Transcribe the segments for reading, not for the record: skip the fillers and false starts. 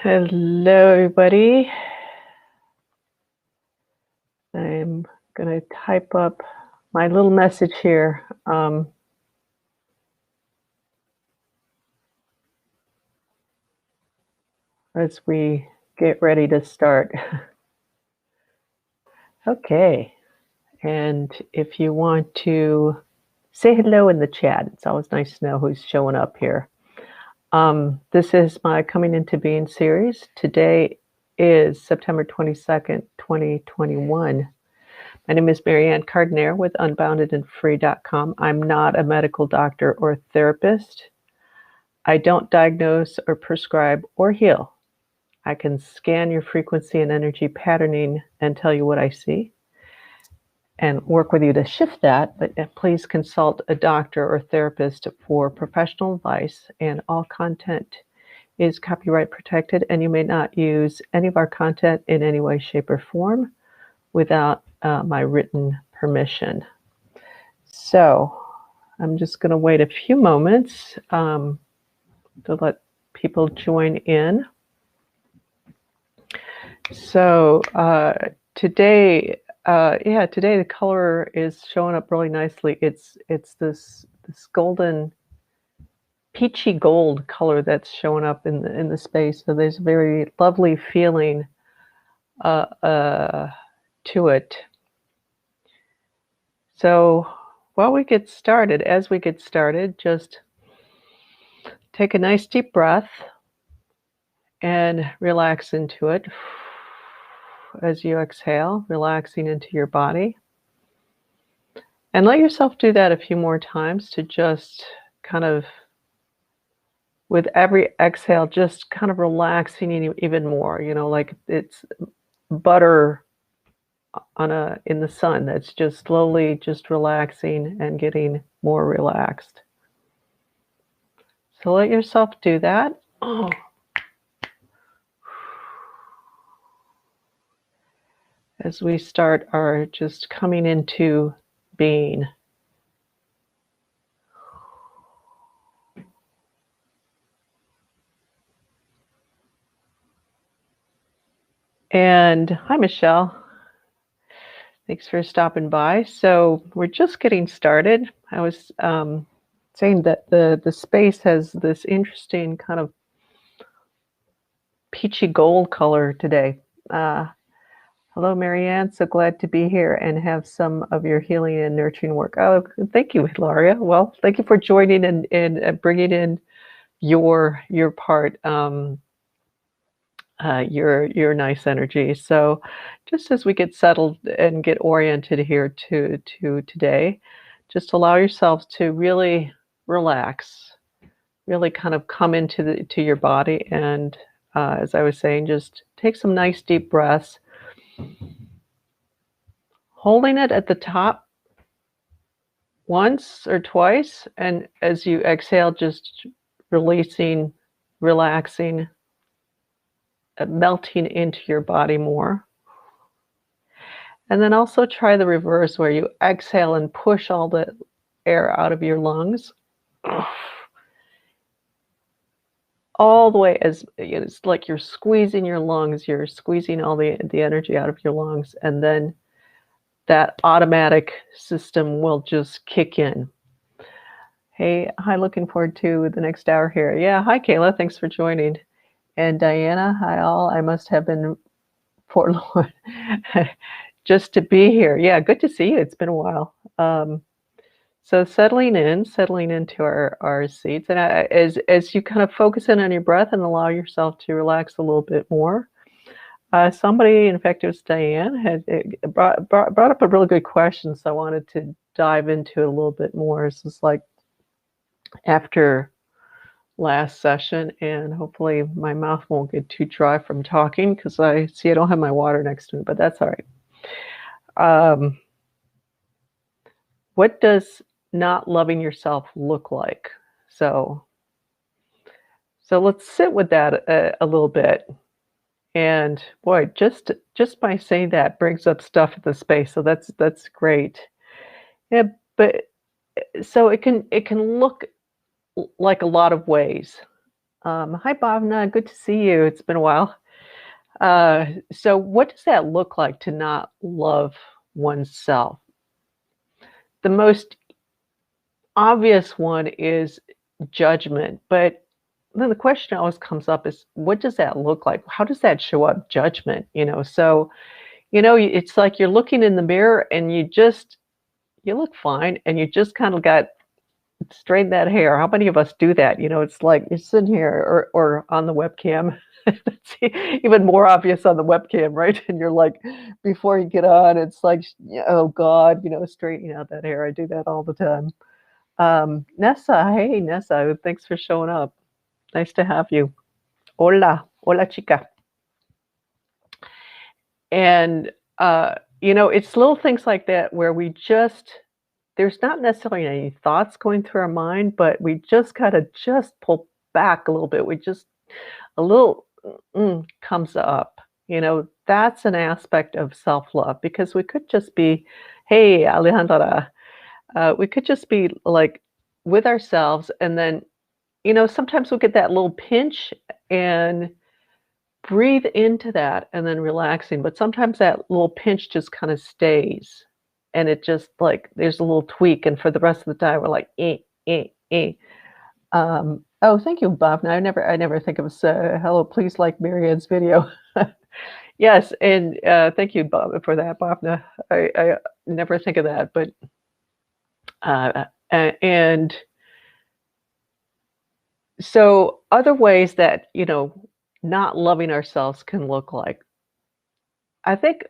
Hello, everybody. I'm going to type up my little message here as we get ready to start. Okay. And if you want to say hello in the chat, it's always nice to know who's showing up here. This is my Coming Into Being series. Today is September 22nd, 2021. My name is Marianne Carduner with unboundedandfree.com. I'm not a medical doctor or therapist. I don't diagnose or prescribe or heal. I can scan your frequency and energy patterning and tell you what I see and work with you to shift that, but please consult a doctor or therapist for professional advice, and all content is copyright protected, and you may not use any of our content in any way, shape, or form without my written permission. So I'm just going to wait a few moments to let people join in. So today the color is showing up really nicely. It's this golden peachy gold color that's showing up in the space. So there's a very lovely feeling to it. So as we get started, just take a nice deep breath and relax into it. As you exhale, relaxing into your body. And let yourself do that a few more times to just kind of, with every exhale, just kind of relaxing even more, like it's butter in the sun that's just slowly just relaxing and getting more relaxed. So let yourself do that. As we start our just coming into being. And hi, Michelle. Thanks for stopping by. So we're just getting started. I was saying that the space has this interesting kind of peachy gold color today. Hello, Marianne. So glad to be here and have some of your healing and nurturing work. Oh, thank you, Hilaria. Well, thank you for joining and bringing in your part, your nice energy. So just as we get settled and get oriented here to today, just allow yourself to really relax, really kind of come into your body. And as I was saying, just take some nice deep breaths, holding it at the top once or twice, and as you exhale, just releasing, relaxing, melting into your body more. And then also try the reverse, where you exhale and push all the air out of your lungs all the way, as it's like you're squeezing your lungs, you're squeezing all the energy out of your lungs, and then that automatic system will just kick in. Hey, hi, looking forward to the next hour here. Yeah, hi, Kayla, thanks for joining. And Diana, hi all, I must have been forlorn just to be here. Yeah, good to see you, it's been a while. So settling into our seats, and as you kind of focus in on your breath and allow yourself to relax a little bit more, somebody, in fact, it was Diane, had brought up a really good question, so I wanted to dive into it a little bit more. This is like after last session, and hopefully my mouth won't get too dry from talking, because I don't have my water next to me, but that's all right. What does not loving yourself look like? So let's sit with that a little bit. And boy, just by saying that brings up stuff in the space. So that's great. Yeah, but so it can look like a lot of ways. Hi, Bhavna. Good to see you. It's been a while. So, what does that look like to not love oneself? The most obvious one is judgment, but then the question always comes up is, what does that look like? How does that show up? Judgment, So, it's like you're looking in the mirror and you look fine, and you just kind of got straighten that hair. How many of us do that? It's like you're sitting here or on the webcam. It's even more obvious on the webcam, right? And you're like, before you get on, it's like, oh God, straightening out that hair. I do that all the time. Nessa, hey Nessa, thanks for showing up. Nice to have you. Hola, hola chica. And it's little things like that where there's not necessarily any thoughts going through our mind, but we just gotta just pull back a little bit. A little comes up. That's an aspect of self-love because we could just be, hey, Alejandra, we could just be like with ourselves, and then, sometimes we'll get that little pinch and breathe into that and then relaxing. But sometimes that little pinch just kind of stays, and it just like there's a little tweak, and for the rest of the time we're like, eh, eh. Oh, thank you, Bob. Now, I never think of hello, please like Marianne's video. Yes, and thank you, Bob, for that, Bob. I never think of that, but and so other ways that not loving ourselves can look like. I think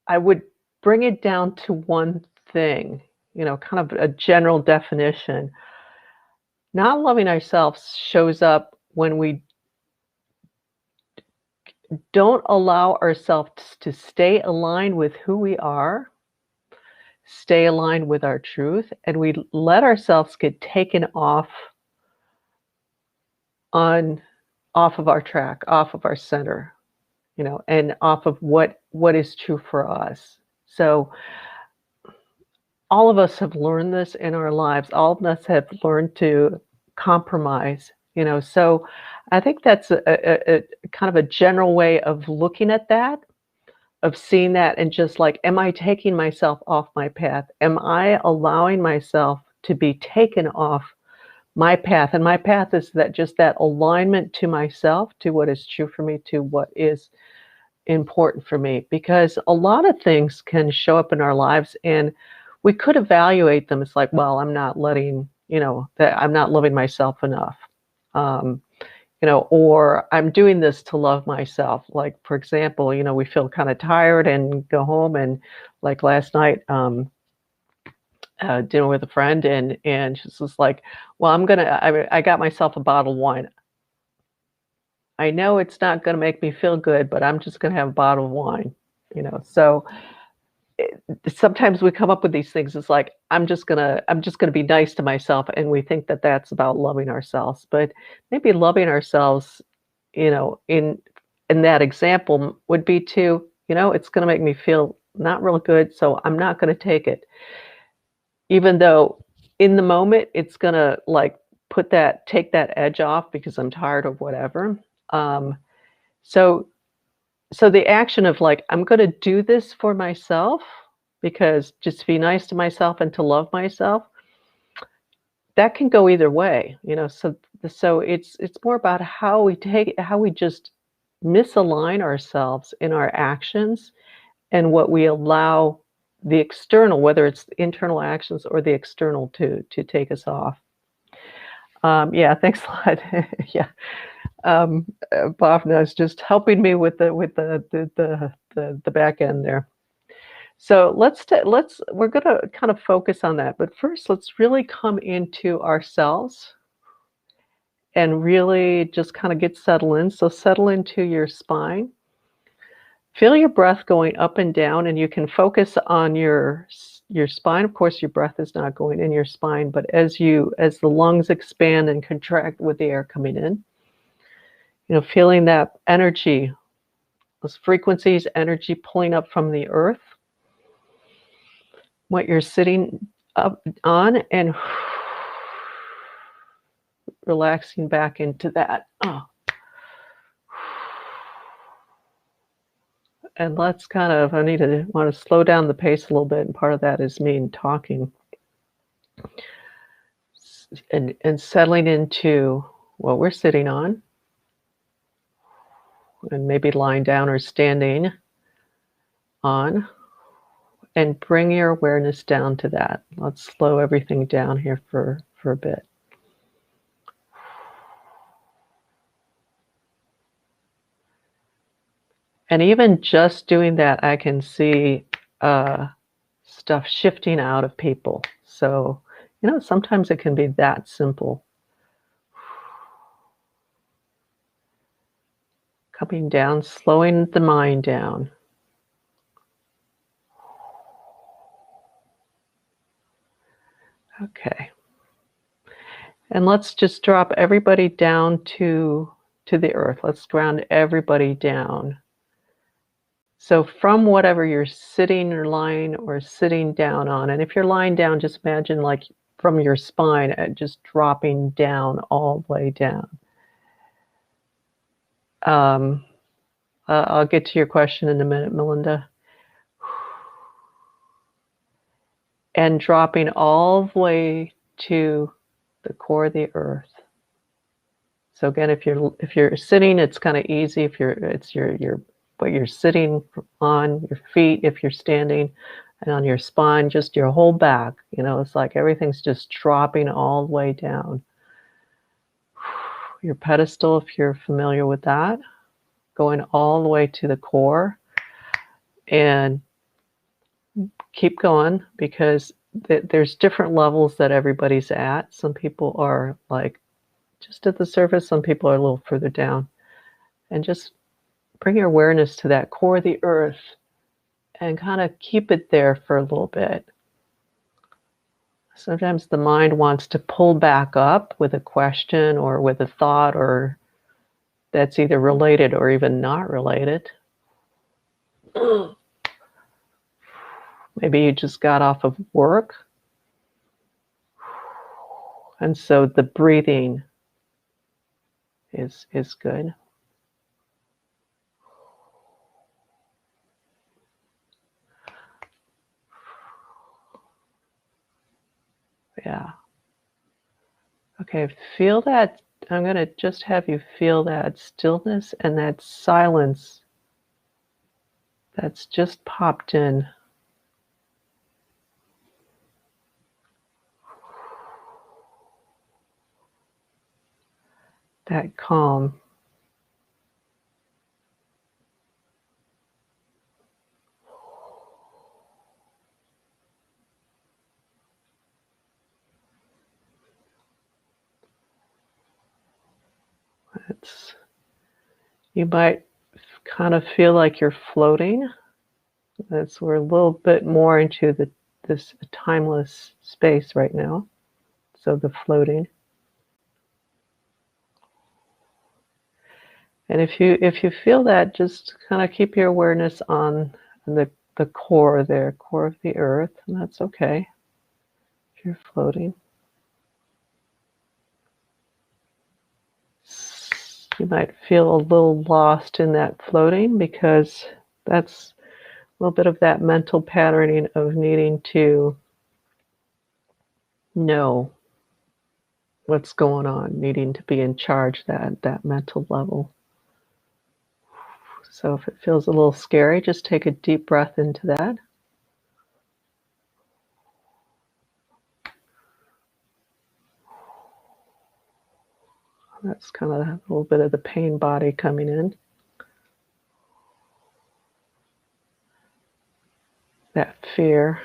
I would bring it down to one thing, kind of a general definition. Not loving ourselves shows up when we don't allow ourselves to stay aligned with who we are, stay aligned with our truth, and we let ourselves get taken on off of our track, off of our center, and off of what is true for us. So all of us have learned this in our lives. All of us have learned to compromise, So I think that's a kind of a general way of looking at that, of seeing that, and just like, am I taking myself off my path? Am I allowing myself to be taken off my path? And my path is that alignment to myself, to what is true for me, to what is important for me. Because a lot of things can show up in our lives, and we could evaluate them. It's like, well, I'm not letting, that I'm not loving myself enough. Or I'm doing this to love myself. Like, for example, we feel kind of tired and go home, and like last night, dinner with a friend, and she's just like, well, I got myself a bottle of wine. I know it's not gonna make me feel good, but I'm just gonna have a bottle of wine, So sometimes we come up with these things. It's like, I'm just gonna be nice to myself, and we think that that's about loving ourselves. But maybe loving ourselves, in that example would be to, it's gonna make me feel not real good, so I'm not gonna take it. Even though in the moment it's gonna like take that edge off because I'm tired or whatever. Um, so so the action of like, I'm gonna do this for myself, because just to be nice to myself and to love myself, that can go either way, So it's more about how we just misalign ourselves in our actions, and what we allow the external, whether it's the internal actions or the external, to take us off. Yeah, thanks a lot. Yeah. Bhavna is just helping me with the back end there. So we're gonna kind of focus on that, but first let's really come into ourselves and really just kind of get settled in. So settle into your spine. Feel your breath going up and down, and you can focus on your spine. Of course, your breath is not going in your spine, but as the lungs expand and contract with the air coming in, feeling that energy, those frequencies, energy pulling up from the earth, what you're sitting up on, and relaxing back into that. Oh. And let's kind of, want to slow down the pace a little bit, and part of that is me talking. And settling into what we're sitting on, and maybe lying down or standing on, and bring your awareness down to that. Let's slow everything down here for a bit. And even just doing that, I can see stuff shifting out of people. So, sometimes it can be that simple. Coming down, slowing the mind down. Okay. And let's just drop everybody down to the earth. Let's ground everybody down. So from whatever you're sitting or lying or sitting down on, and if you're lying down, just imagine like from your spine, just dropping down all the way down. I'll get to your question in a minute, Melinda. And dropping all the way to the core of the earth. So again, if you're sitting, it's kind of easy. If what you're sitting on, your feet, if you're standing, and on your spine, just your whole back. It's like everything's just dropping all the way down. Your pedestal, if you're familiar with that, going all the way to the core, and keep going, because there's different levels that everybody's at. Some people are like just at the surface, some people are a little further down. And just bring your awareness to that core of the earth and kind of keep it there for a little bit. Sometimes the mind wants to pull back up with a question or with a thought, or that's either related or even not related. Maybe you just got off of work. And so the breathing is good. Yeah. Okay, feel that. I'm going to just have you feel that stillness and that silence that's just popped in. That calm. You might kind of feel like you're floating. We're a little bit more into this timeless space right now. So the floating. And if you feel that, just kind of keep your awareness on the core there, core of the earth, and that's okay if you're floating. You might feel a little lost in that floating, because that's a little bit of that mental patterning of needing to know what's going on, needing to be in charge, that mental level. So if it feels a little scary, just take a deep breath into that. That's kind of a little bit of the pain body coming in. That fear.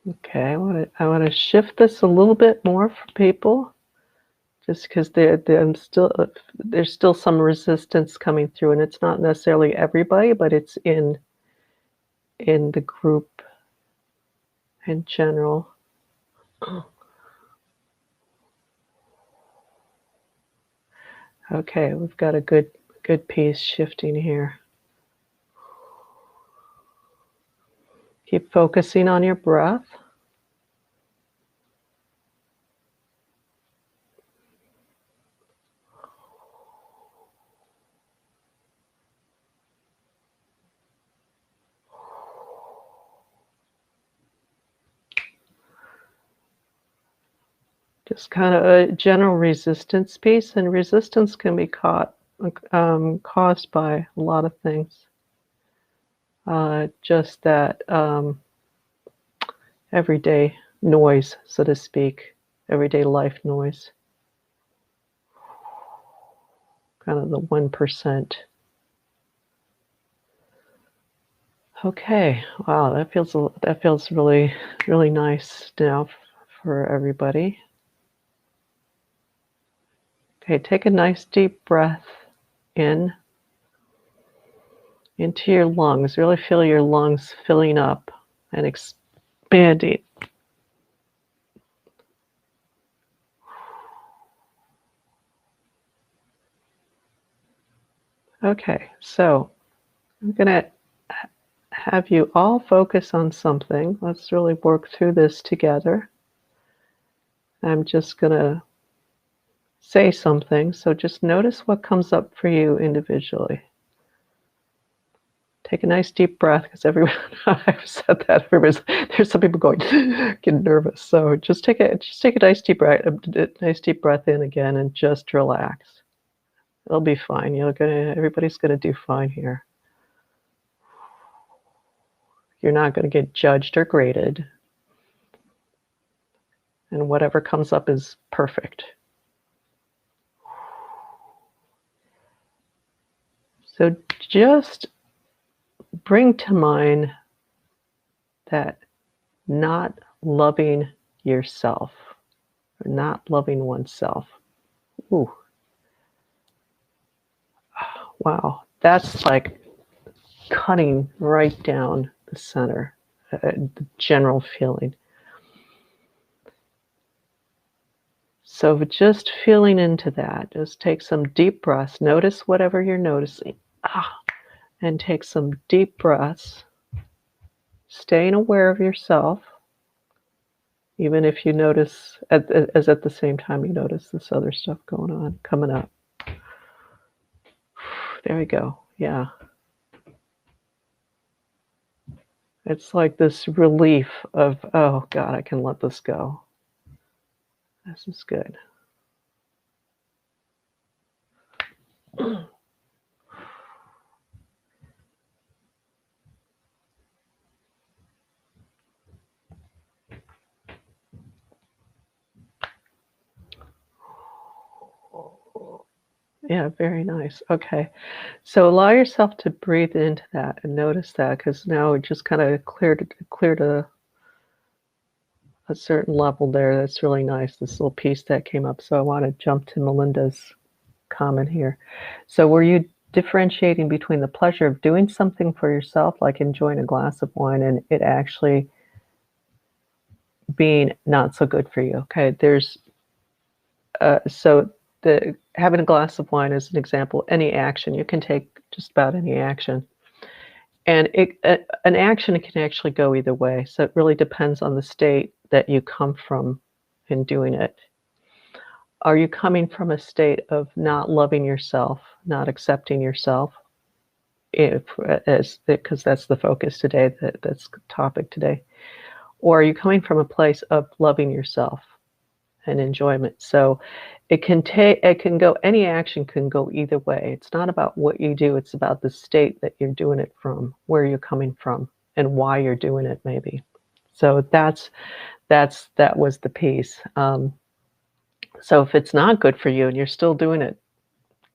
Okay, I want to shift this a little bit more for people, just because there's still some resistance coming through, and it's not necessarily everybody, but it's in the group in general. Okay, we've got a good piece shifting here. Keep focusing on your breath. Just kind of a general resistance piece, and resistance can be caused by a lot of things. Just that everyday noise, so to speak, everyday life noise. Kind of the 1%. Okay, wow, that feels really, really nice now for everybody. Okay, take a nice deep breath in into your lungs. Really feel your lungs filling up and expanding. Okay, so I'm going to have you all focus on something. Let's really work through this together. I'm just going to say something, so just notice what comes up for you individually. Take a nice deep breath, because everyone, I've said that, there's some people going, getting nervous. So just take a nice deep breath in again, and just relax. It'll be fine. Everybody's gonna do fine here. You're not gonna get judged or graded, and whatever comes up is perfect. So just bring to mind that not loving yourself, or not loving oneself. Ooh. Wow, that's like cutting right down the center, the general feeling. So just feeling into that, just take some deep breaths. Notice whatever you're noticing. And take some deep breaths, staying aware of yourself, even if you notice, at the same time you notice this other stuff going on, coming up. There we go. Yeah. It's like this relief of, oh God, I can let this go. This is good. Yeah, very nice. Okay. So allow yourself to breathe into that and notice that, because now it just kind of cleared a certain level there. That's really nice, this little piece that came up. So I want to jump to Melinda's comment here. So were you differentiating between the pleasure of doing something for yourself, like enjoying a glass of wine, and it actually being not so good for you? Okay, there's so having a glass of wine is an example. Any action, you can take just about any action, and an action can actually go either way. So it really depends on the state that you come from in doing it. Are you coming from a state of not loving yourself, not accepting yourself? Because that's the focus today, that's the topic today. Or are you coming from a place of loving yourself and enjoyment? So it can go, any action can go either way. It's not about what you do, it's about the state that you're doing it from, where you're coming from, and why you're doing it, maybe. So that was the piece. So if it's not good for you and you're still doing it,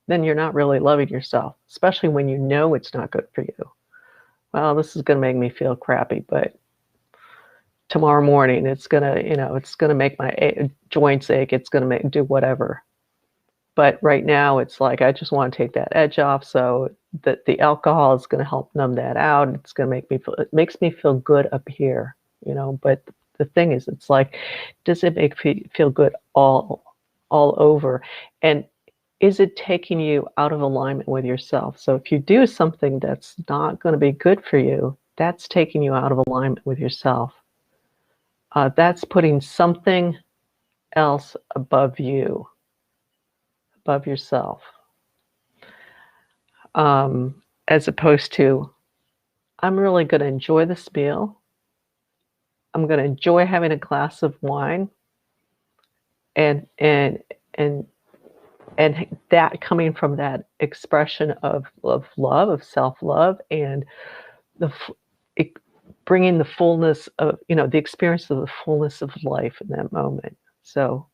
then you're not really loving yourself, especially when you know it's not good for you. Well, this is going to make me feel crappy, but tomorrow morning it's going to make my joints ache. It's going to do whatever. But right now it's like, I just want to take that edge off, so that the alcohol is going to help numb that out. It's going to it makes me feel good up here, but the thing is, it's like, does it make me feel good all over? And is it taking you out of alignment with yourself? So if you do something that's not going to be good for you, that's taking you out of alignment with yourself. That's putting something else above you, above yourself, as opposed to, I'm really going to enjoy this meal. I'm going to enjoy having a glass of wine, and that coming from that expression of love, of self-love, and bringing the fullness of, the experience of the fullness of life in that moment. So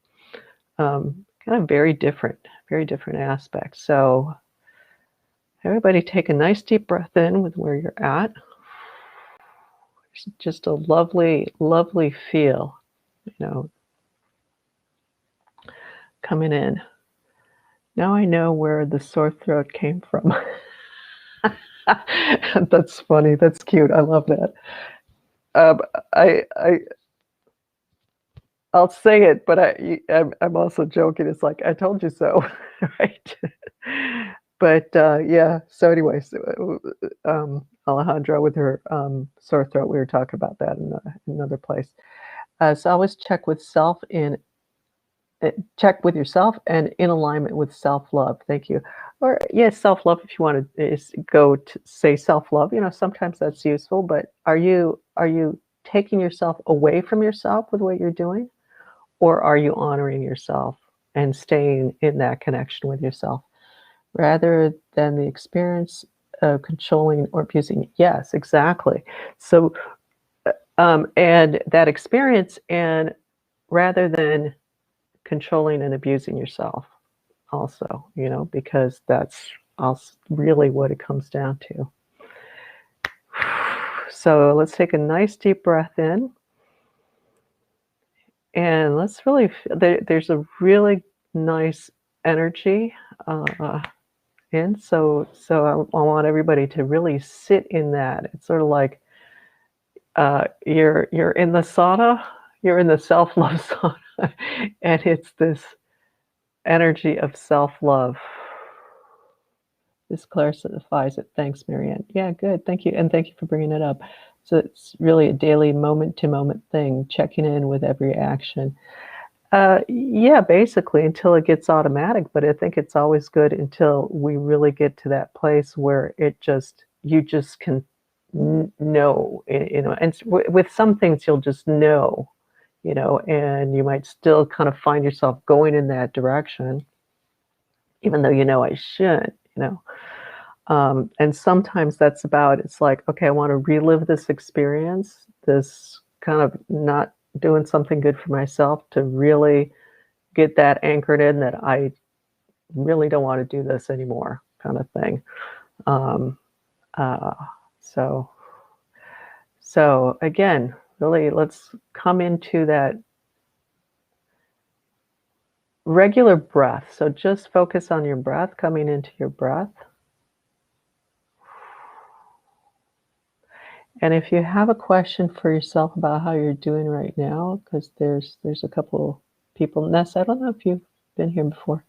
kind of very different aspects. So everybody take a nice deep breath in with where you're at. It's just a lovely, lovely feel, coming in. Now I know where the sore throat came from. That's funny. That's cute. I love that. I'll say it, but I'm also joking. It's like, I told you so, right? But yeah. So anyways, Alejandra with her sore throat, we were talking about that in another place. So always check with yourself and in alignment with self-love. Thank you. Or yes, self-love, if you want to go to say self-love, sometimes that's useful, but are you taking yourself away from yourself with what you're doing? Or are you honoring yourself and staying in that connection with yourself rather than the experience of controlling or abusing? Yes, exactly. So, and that experience, and rather than controlling and abusing yourself also, because that's also really what it comes down to. So let's take a nice deep breath in. And let's really, there's a really nice energy in. So I want everybody to really sit in that. It's sort of like you're in the sauna, you're in the self-love sauna, and it's this energy of self-love. This clarifies it. Thanks, Marianne. Yeah, good. Thank you. And thank you for bringing it up. So it's really a daily moment-to-moment thing, checking in with every action. Yeah, basically until it gets automatic, but I think it's always good until we really get to that place where you just can know, and with some things you'll just know, and you might still kind of find yourself going in that direction, even though I shouldn't, and sometimes that's about, it's like, okay, I want to relive this experience, this kind of not doing something good for myself, to really get that anchored in that I really don't want to do this anymore, kind of thing. So again, really, let's come into that regular breath. So just focus on your breath, coming into your breath. And if you have a question for yourself about how you're doing right now, because there's a couple people, Ness, I don't know if you've been here before,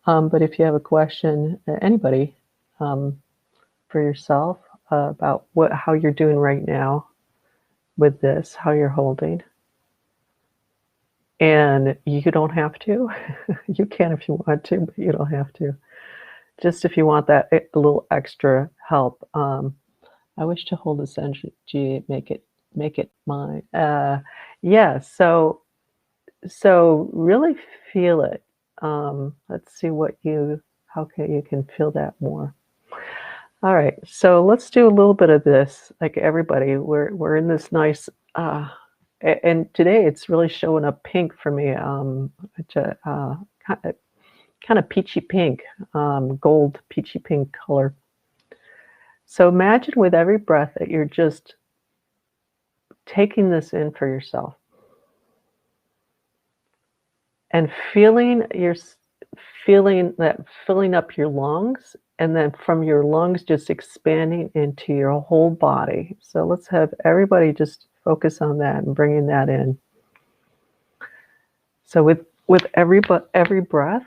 but if you have a question, anybody, for yourself about how you're doing right now with this, how you're holding. And you don't have to. You can if you want to, but you don't have to. Just if you want that a little extra help. I wish to hold this energy, make it mine. Yeah, so really feel it. Let's see how you can feel that more. All right, so let's do a little bit of this. Like everybody, we're in this nice, and today it's really showing up pink for me. Kind of peachy pink, gold peachy pink color. So imagine with every breath that you're just taking this in for yourself and feeling that filling up your lungs, and then from your lungs just expanding into your whole body. So let's have everybody just focus on that and bringing that in. So with every breath,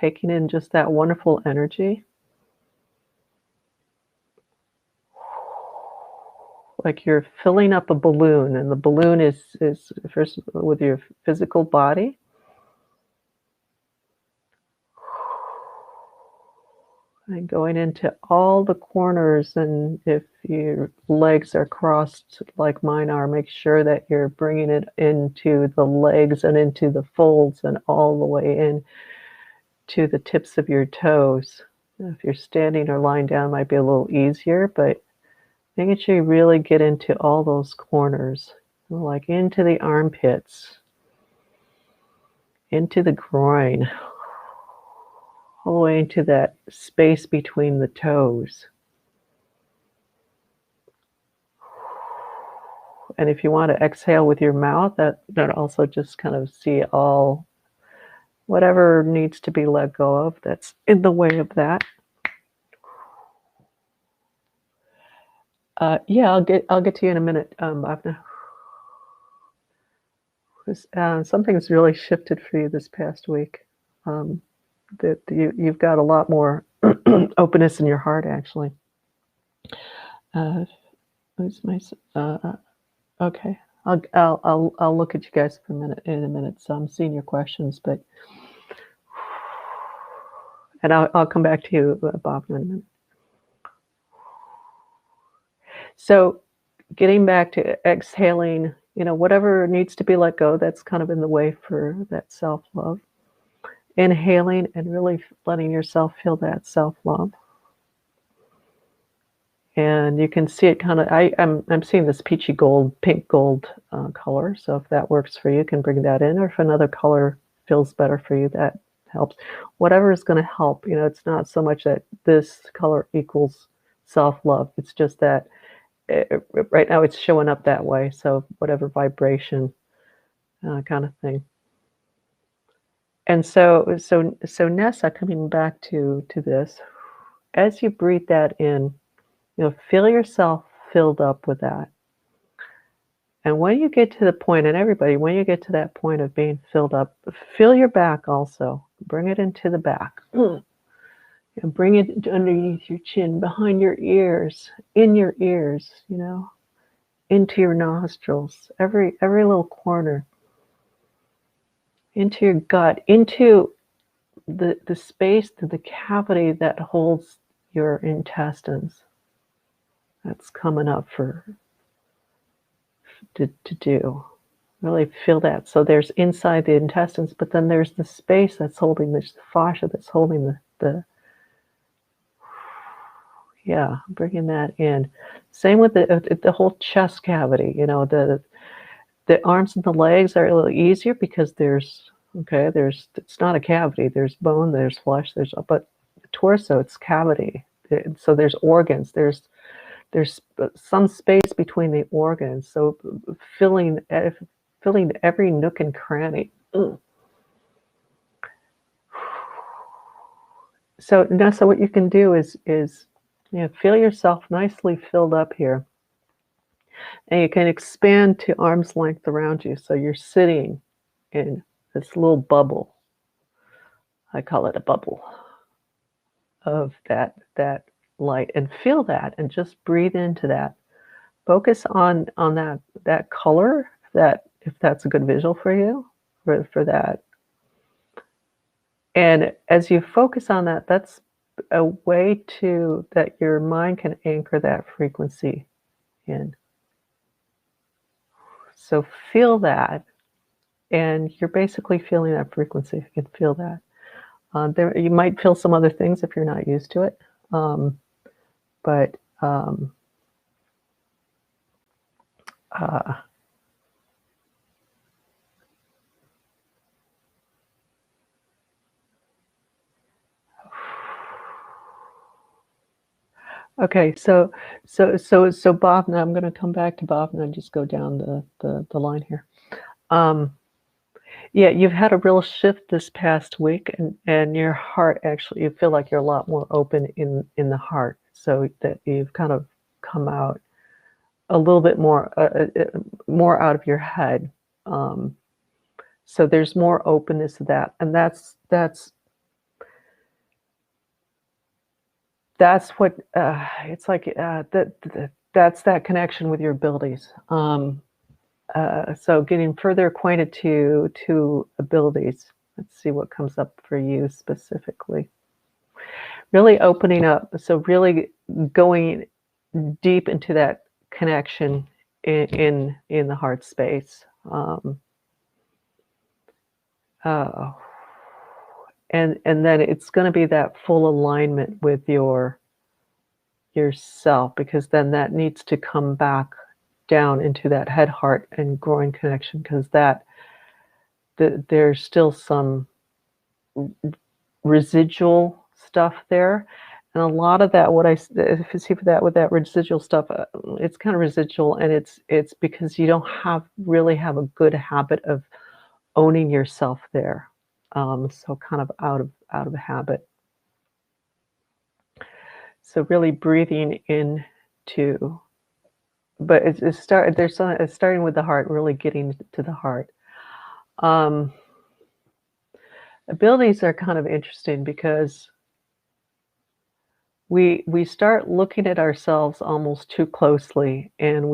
taking in just that wonderful energy. Like you're filling up a balloon, and the balloon is first with your physical body. And going into all the corners, and if your legs are crossed like mine are, make sure that you're bringing it into the legs and into the folds and all the way in to the tips of your toes. If you're standing or lying down, it might be a little easier, but making sure you really get into all those corners, like into the armpits, into the groin, all the way into that space between the toes. And if you want to exhale with your mouth, that also just kind of see all whatever needs to be let go of that's in the way of that. Yeah, I'll get to you in a minute, Bhavna. Something's really shifted for you this past week. That you've got a lot more openness in your heart, actually. Who's my? Okay, I'll look at you guys for in a minute. So I'm seeing your questions, but and I'll come back to you, Bob, in a minute. So, getting back to exhaling, whatever needs to be let go, that's kind of in the way for that self-love. Inhaling and really letting yourself feel that self-love. And you can see it kind of, I'm seeing this peachy gold, pink gold color. So if that works for you, you can bring that in. Or if another color feels better for you, that helps. Whatever is going to help. It's not so much that this color equals self-love. It's just that right now it's showing up that way. So whatever vibration kind of thing. And so Nessa, coming back to this, as you breathe that in, feel yourself filled up with that. And when you get to the point, and everybody, when you get to that point of being filled up, feel your back also. Bring it into the back. And bring it underneath your chin, behind your ears, in your ears, into your nostrils, every little corner. Into your gut, into the space, to the cavity that holds your intestines. That's coming up to do. Really feel that. So there's inside the intestines, but then there's the space that's holding the fascia, that's holding the yeah, bringing that in. Same with the whole chest cavity. The arms and the legs are a little easier because it's not a cavity. There's bone, there's flesh, but the torso, it's cavity. So there's organs. There's some space between the organs. So filling every nook and cranny. So Nessa, what you can do is feel yourself nicely filled up here. And you can expand to arm's length around you. So you're sitting in this little bubble. I call it a bubble of that light, and feel that, and just breathe into that. Focus on that color, if that's a good visual for you, for that. And as you focus on that, that's a way that your mind can anchor that frequency in. So feel that, and you're basically feeling that frequency. You can feel that. You might feel some other things if you're not used to it, but okay. So Bhavna, I'm going to come back to Bhavna and just go down the line here. Yeah, you've had a real shift this past week, and your heart, actually, you feel like you're a lot more open in the heart, so that you've kind of come out a little bit more out of your head. So there's more openness to that, and that's that's what it's like. That's that connection with your abilities. So getting further acquainted to abilities. Let's see what comes up for you specifically. Really opening up. So really going deep into that connection in the heart space. Uh, and then it's going to be that full alignment with yourself, because then that needs to come back down into that head, heart, and growing connection, because there's still some residual stuff there. And a lot of that, what I if you see for that with that residual stuff, it's kind of residual, and it's because you don't really have a good habit of owning yourself there. So kind of out of habit. So really breathing into, but it's starting with the heart, really getting to the heart. Abilities are kind of interesting because we start looking at ourselves almost too closely, and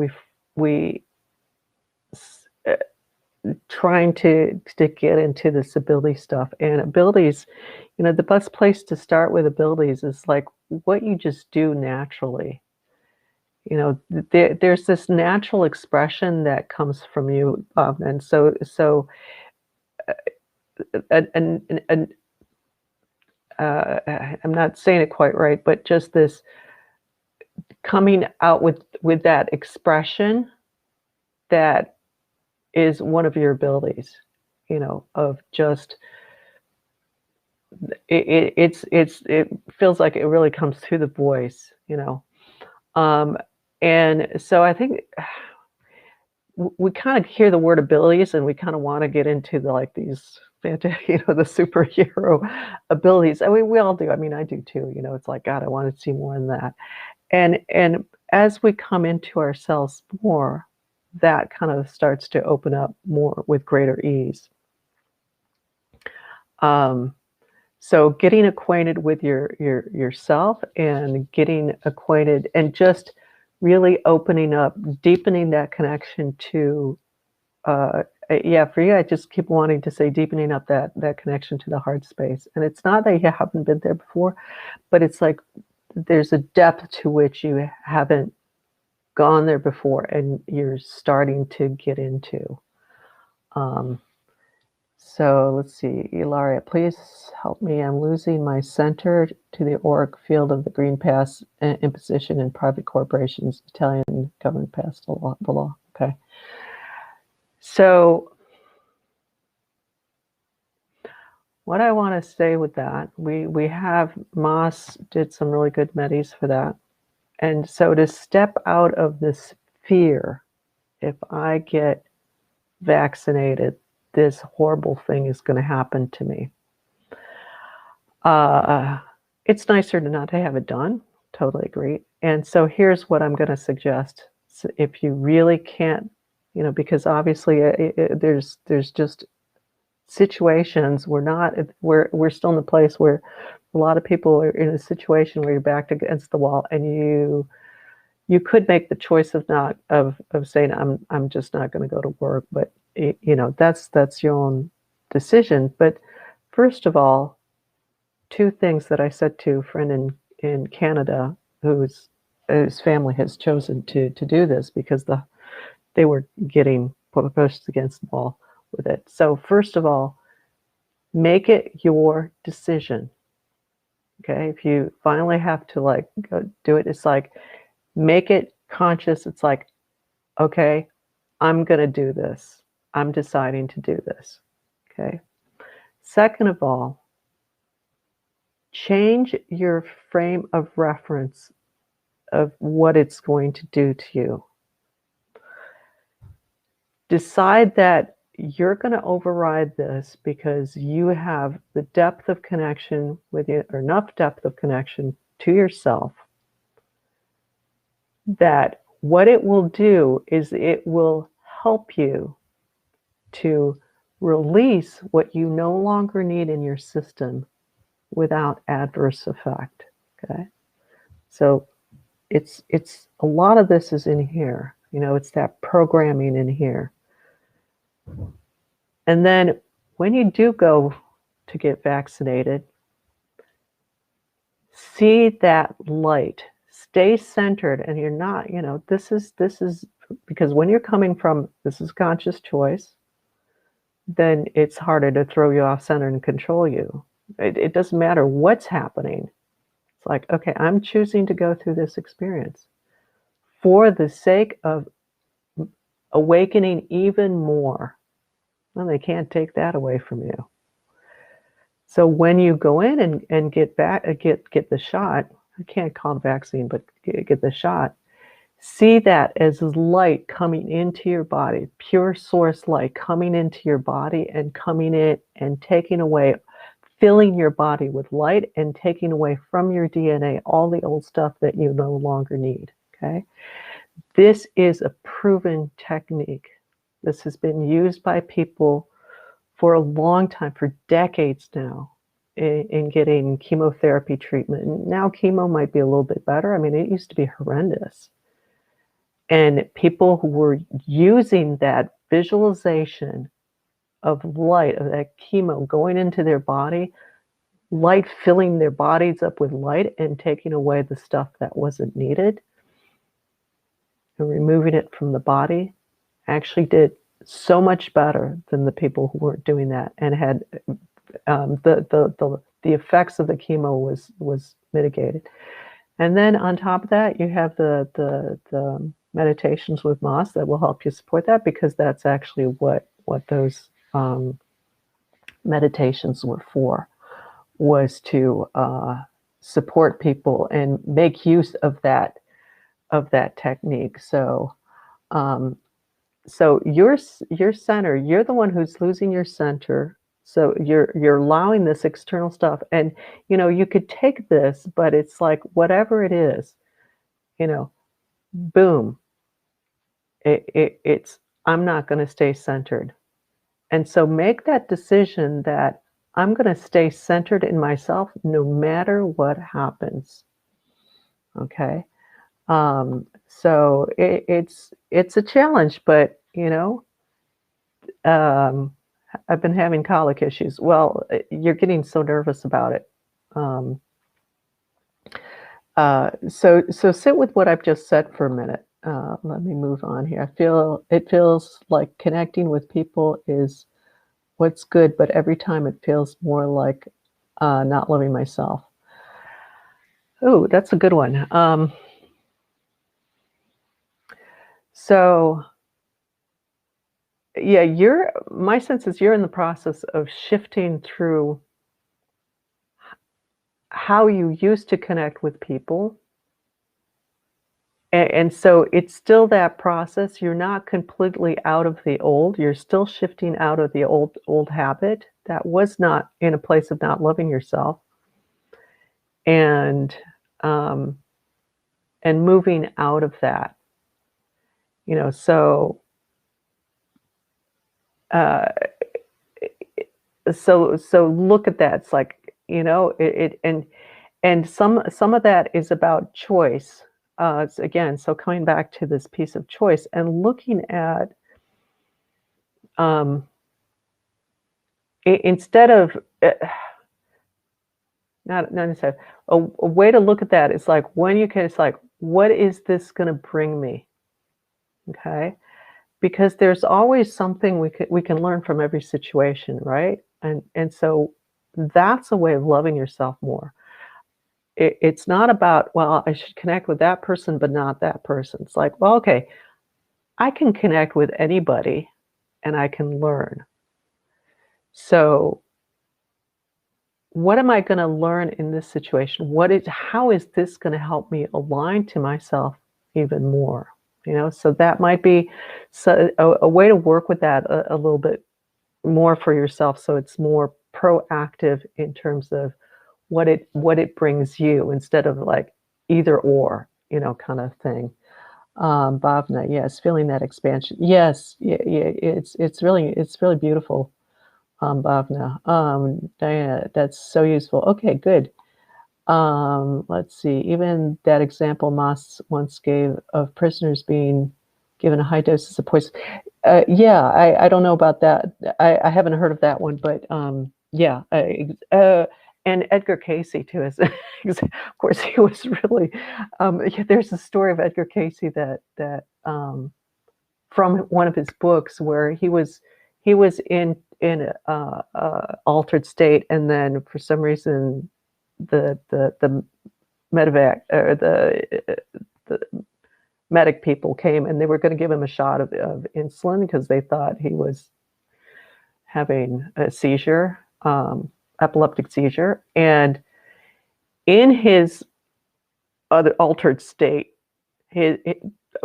we trying to get into this ability stuff. And abilities, the best place to start with abilities is like what you just do naturally. There's this natural expression that comes from you, and so and I'm not saying it quite right, but just this coming out with that expression that is one of your abilities, of just it feels like it really comes through the voice, and so I think we kind of hear the word abilities and we kind of want to get into these fantastic, the superhero abilities. I mean, we all do. I mean, I do too. It's like, God, I want to see more than that. And as we come into ourselves more, that kind of starts to open up more with greater ease. So getting acquainted with yourself, and getting acquainted, and just really opening up, deepening that connection to, for you, I just keep wanting to say deepening up that connection to the heart space. And it's not that you haven't been there before, but it's like there's a depth to which you haven't gone there before, and you're starting to get into. So let's see, Ilaria, please help me. I'm losing my center to the auric field of the green pass imposition in private corporations. Italian government passed the law. Okay. So what I want to say with that, we have Moss did some really good medis for that. And so to step out of this fear, if I get vaccinated, this horrible thing is going to happen to me. It's nicer not to have it done. Totally agree. And so here's what I'm going to suggest. So if you really can't, because obviously there's just situations we're still in the place where a lot of people are in a situation where you're backed against the wall, and you could make the choice of saying I'm just not going to go to work, but that's your own decision. But first of all, two things that I said to a friend in Canada whose family has chosen to do this because they were getting pushed against the wall with it. So first of all, make it your decision. Okay, if you finally have to go do it, it's like make it conscious. It's like, okay, I'm going to do this. I'm deciding to do this. Okay. Second of all, change your frame of reference of what it's going to do to you. Decide that you're going to override this because you have the depth of connection with you, or enough depth of connection to yourself, that what it will do is it will help you to release what you no longer need in your system without adverse effect. Okay. So it's a lot of this is in here. It's that programming in here. And then when you do go to get vaccinated, see that light. Stay centered, and you're not, this is because when you're coming from this is conscious choice, then it's harder to throw you off center and control you. It doesn't matter what's happening. It's like, okay, I'm choosing to go through this experience for the sake of awakening even more. Well, they can't take that away from you. So when you go in and get the shot, I can't call it vaccine, but get the shot, see that as light coming into your body, pure source light coming into your body and coming in and taking away, filling your body with light and taking away from your DNA all the old stuff that you no longer need, okay? This is a proven technique. This has been used by people for a long time, for decades now, in getting chemotherapy treatment. Now chemo might be a little bit better. I mean, it used to be horrendous. And people who were using that visualization of light, of that chemo going into their body, light filling their bodies up with light and taking away the stuff that wasn't needed and removing it from the body, actually did so much better than the people who weren't doing that and had the effects of the chemo was mitigated. And then on top of that, you have the meditations with Moss that will help you support that, because that's actually what those meditations were for, was to support people and make use of that technique. So so your center, you're the one who's losing your center. So you're allowing this external stuff, and you could take this, but it's like whatever it is, boom. It's I'm not going to stay centered, and so make that decision that I'm going to stay centered in myself no matter what happens. Okay. So it's a challenge, but I've been having colic issues. Well, you're getting so nervous about it. So sit with what I've just said for a minute. Let me move on here. It feels like connecting with people is what's good, but every time it feels more like not loving myself. Oh, that's a good one. So yeah, my sense is you're in the process of shifting through how you used to connect with people. And so it's still that process. You're not completely out of the old. You're still shifting out of the old habit that was not in a place of not loving yourself. And moving out of that. So so look at that. It's like, and some of that is about choice. Again, so coming back to this piece of choice and looking at instead of not necessarily a way to look at that is like when you can, it's like, what is this going to bring me? Okay. Because there's always something we can learn from every situation, right? And so that's a way of loving yourself more. It's not about, well, I should connect with that person, but not that person. It's like, well, okay, I can connect with anybody and I can learn. So what am I going to learn in this situation? How is this going to help me align to myself even more? So that might be a way to work with that a little bit more for yourself, so it's more proactive in terms of what it brings you, instead of like either or, kind of thing. Bhavna, yes, feeling that expansion. Yes, yeah, it's really beautiful. Bhavna, Diana, that's so useful. Okay, good. Let's see, even that example Moss once gave of prisoners being given a high doses of poison. Yeah, I don't know about that. I haven't heard of that one, but yeah. And Edgar Casey too is, of course, he was really. Yeah, there's a story of Edgar Casey that from one of his books where he was in a altered state, and then for some reason the medevac or the medic people came, and they were going to give him a shot of insulin because they thought he was having a seizure, epileptic seizure. And in his other altered state, a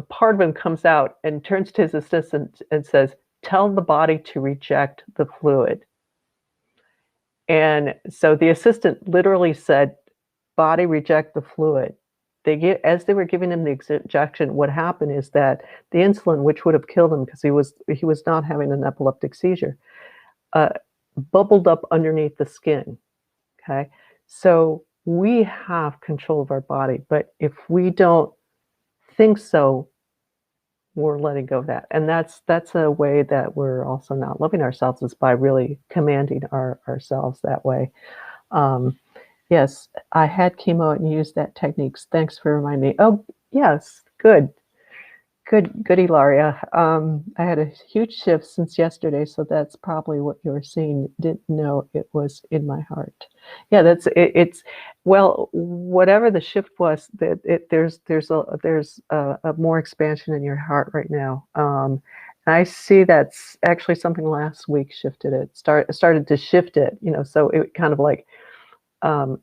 part of him comes out and turns to his assistant and says, "Tell the body to reject the fluid." And so the assistant literally said, "Body, reject the fluid." As they were giving him the injection, what happened is that the insulin, which would have killed him because he was not having an epileptic seizure, uh, bubbled up underneath the skin. Okay, so we have control of our body, but if we don't think so, we're letting go of that, and that's a way that we're also not loving ourselves, is by really commanding ourselves that way. Um, Yes, I had chemo and used that techniques. Thanks for reminding me. Oh, yes, good. Good, Ilaria. I had a huge shift since yesterday, so that's probably what you were seeing. Didn't know it was in my heart. Yeah, that's it, it's well, whatever the shift was, that there's a more expansion in your heart right now. And I see that's actually something last week shifted it. Started to shift it. So it kind of like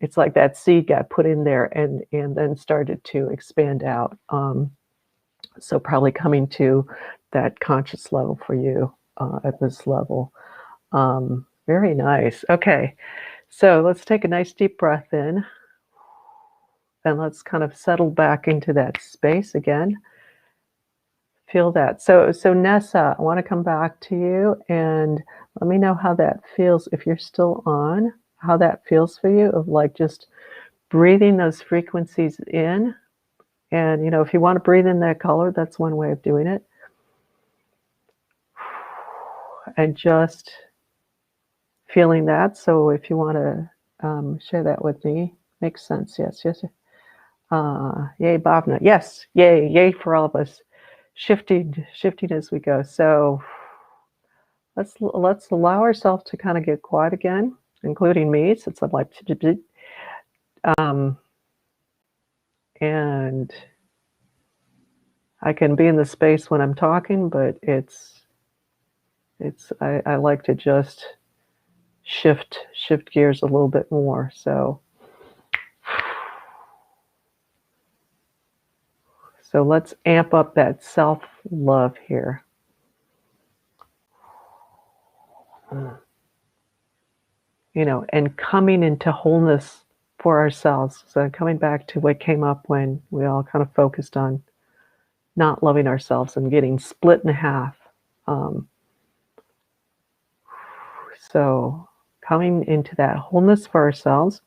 it's like that seed got put in there and then started to expand out. So probably coming to that conscious level for you at this level. Very nice. Okay, so let's take a nice deep breath in, and let's kind of settle back into that space again. Feel that. So Nessa, I want to come back to you and let me know how that feels, if you're still on, how that feels for you, of like just breathing those frequencies in. And, if you want to breathe in that color, that's one way of doing it. And just feeling that. So if you want to share that with me, makes sense. Yes. Yay, Bhavna. Yes. Yay for all of us. Shifting as we go. So let's allow ourselves to kind of get quiet again, including me, since I'm like, and I can be in the space when I'm talking, but I like to just shift gears a little bit more. So let's amp up that self-love here. And coming into wholeness for ourselves. So coming back to what came up when we all kind of focused on not loving ourselves and getting split in half. So coming into that wholeness for ourselves.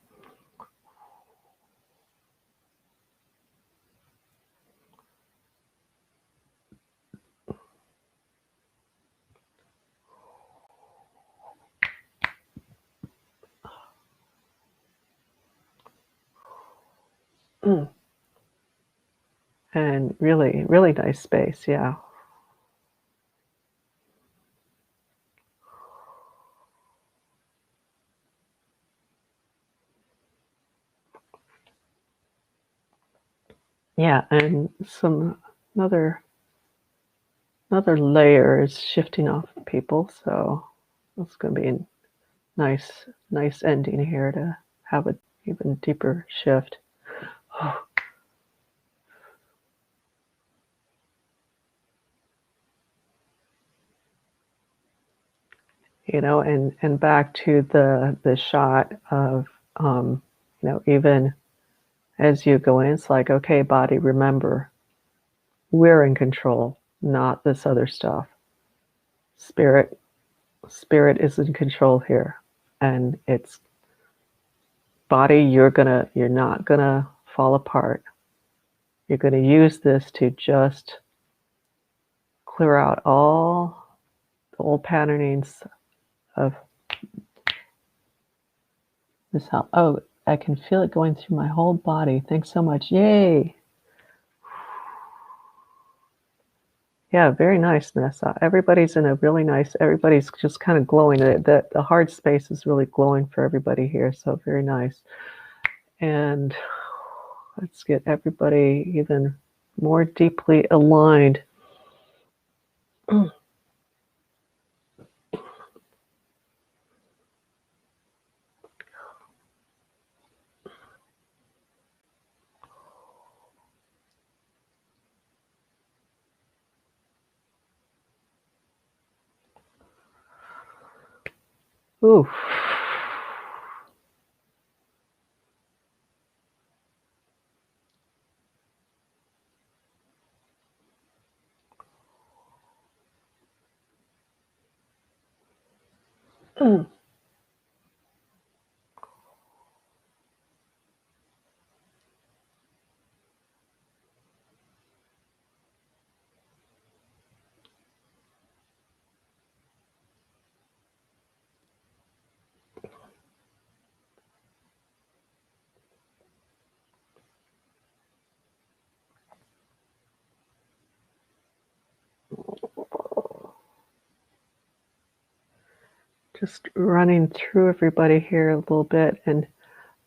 And really, really nice space, yeah. Yeah, and another layer is shifting off people, so it's going to be a nice ending here to have an even deeper shift. And back to the shot of even as you go in, it's like, okay, body, remember, we're in control, not this other stuff. Spirit is in control here, and it's body, you're not gonna fall apart. You're gonna use this to just clear out all the old patternings of this health. Oh, I can feel it going through my whole body. Thanks so much. Yay. Yeah, very nice, Nessa. Everybody's in a really nice, everybody's just kind of glowing. The hard space is really glowing for everybody here, so very nice. And let's get everybody even more deeply aligned. Oof. Just running through everybody here a little bit. And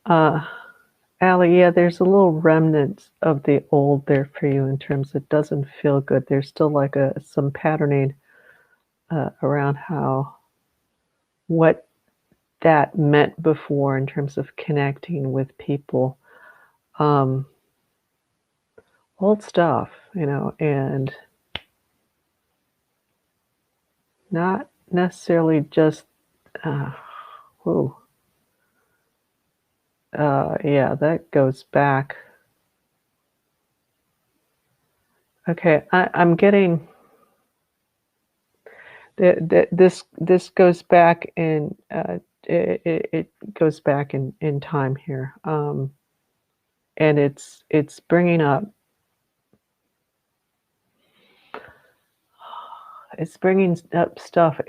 Allie, yeah, there's a little remnant of the old there for you in terms of it doesn't feel good. There's still like some patterning around what that meant before in terms of connecting with people. Old stuff, and not necessarily just, whoa. Yeah, that goes back. Okay, I'm getting this goes back in it goes back in time here, and it's bringing up stuff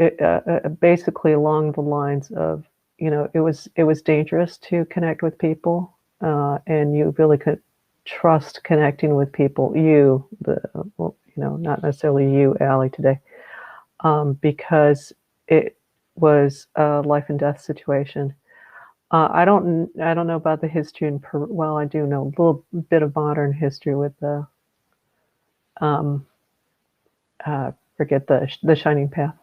basically along the lines of it was dangerous to connect with people, and you really could trust connecting with people. Not necessarily you, Allie, today. Because it was a life and death situation. I don't know about the history in Peru. Well, I do know a little bit of modern history with the forget the Shining Path.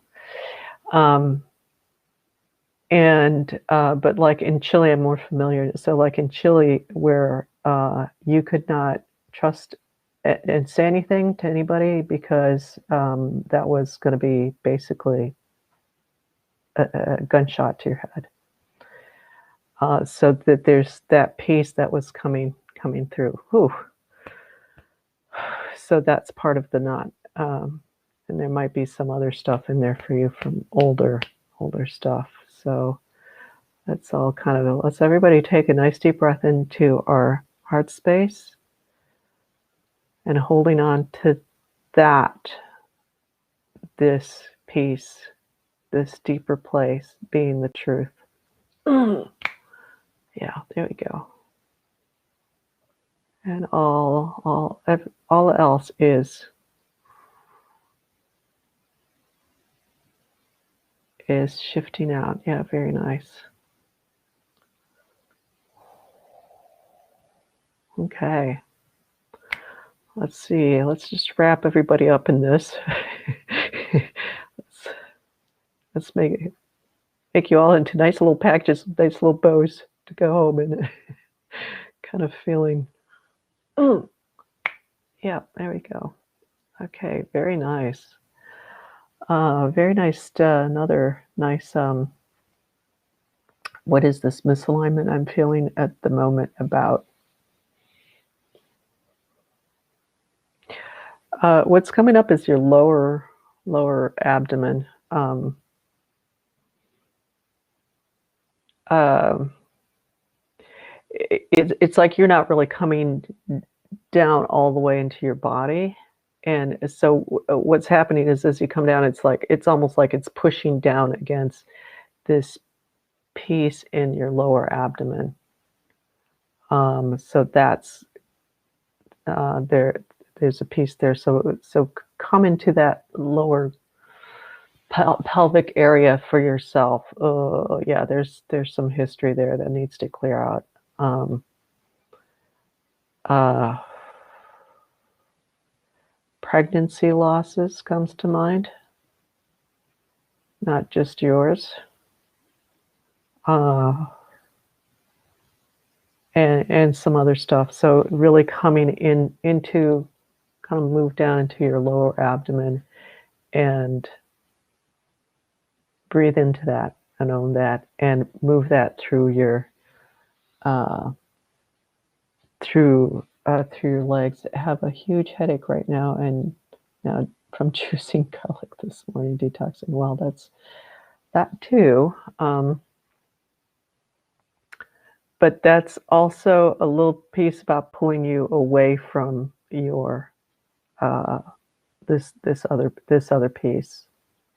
And but like in Chile, I'm more familiar. So like in Chile, where you could not trust and say anything to anybody because that was going to be basically a gunshot to your head. So that there's that piece that was coming through. Whew. So that's part of the knot, and there might be some other stuff in there for you from older stuff. So that's all kind of. Let's everybody take a nice deep breath into our heart space and holding on to that. This piece, this deeper place, being the truth. Yeah, there we go. And all else is shifting out. Yeah, very nice. Okay. Let's see. Let's just wrap everybody up in this. let's make you all into nice little packages, nice little bows to go home and kind of feeling. Yeah, there we go. Okay, very nice. Very nice. Another nice. What is this misalignment I'm feeling at the moment about? What's coming up is your lower abdomen. it's like you're not really coming down all the way into your body. And so what's happening is as you come down, it's almost like it's pushing down against this piece in your lower abdomen. So that's there's a piece there. So come into that lower pelvic area for yourself. Oh yeah, there's some history there that needs to clear out. Pregnancy losses comes to mind, not just yours. And some other stuff. So really coming into kind of move down into your lower abdomen and breathe into that and own that and move that through your through your legs. I have a huge headache right now, and now from juicing garlic this morning, detoxing. Well, that's that too. But that's also a little piece about pulling you away from your this other piece.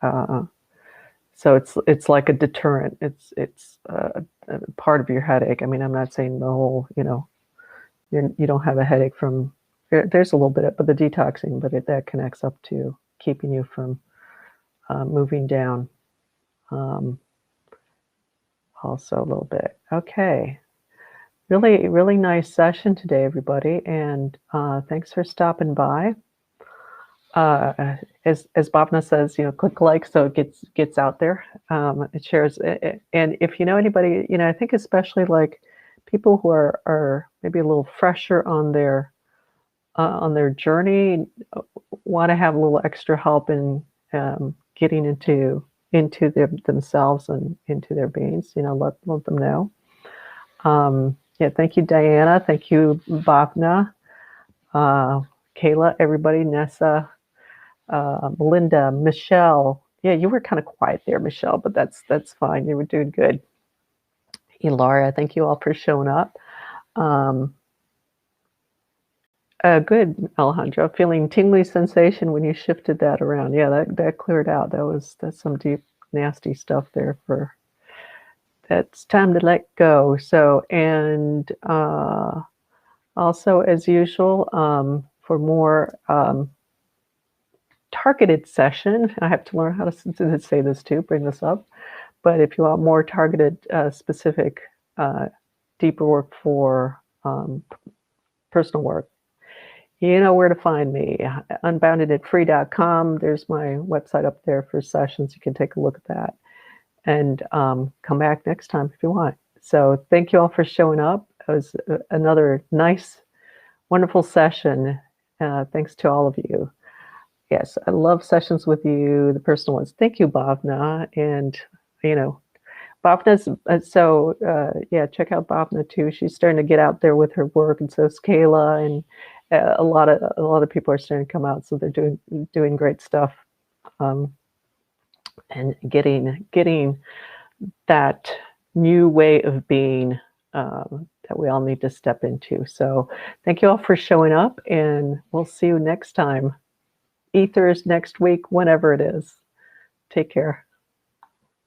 So it's like a deterrent. It's part of your headache. I mean, I'm not saying the whole, you don't have a headache from. There's a little bit, but the detoxing, but that connects up to keeping you from moving down. Also a little bit. Okay. Really, really nice session today, everybody, and thanks for stopping by. As Bhavna says, click like so it gets out there. It shares, and if you know anybody, I think especially like people who are maybe a little fresher on their journey, want to have a little extra help in getting into themselves and into their beings. Let them know. Yeah, thank you, Diana. Thank you, Bhavna, Kayla, everybody, Nessa, Melinda, Michelle. Yeah, you were kind of quiet there, Michelle, but that's fine. You were doing good. Laura, thank you all for showing up. Good, Alejandro. Feeling tingly sensation when you shifted that around. Yeah, that cleared out. That's some deep, nasty stuff there for. That's time to let go. So, and also, as usual, for more targeted session, I have to learn how to say this too, bring this up. But if you want more targeted, specific, deeper work for personal work, you know where to find me. Unboundedandfree.com. There's my website up there for sessions. You can take a look at that. And come back next time if you want. So thank you all for showing up. It was another nice, wonderful session. Thanks to all of you. Yes, I love sessions with you, the personal ones. Thank you, Bhavna. And, Bhavna's, yeah, check out Bhavna too. She's starting to get out there with her work, and so is Kayla, and a lot of people are starting to come out. So they're doing great stuff. And getting that new way of being that we all need to step into. So thank you all for showing up, and we'll see you next time. Ethers next week, whenever it is. Take care.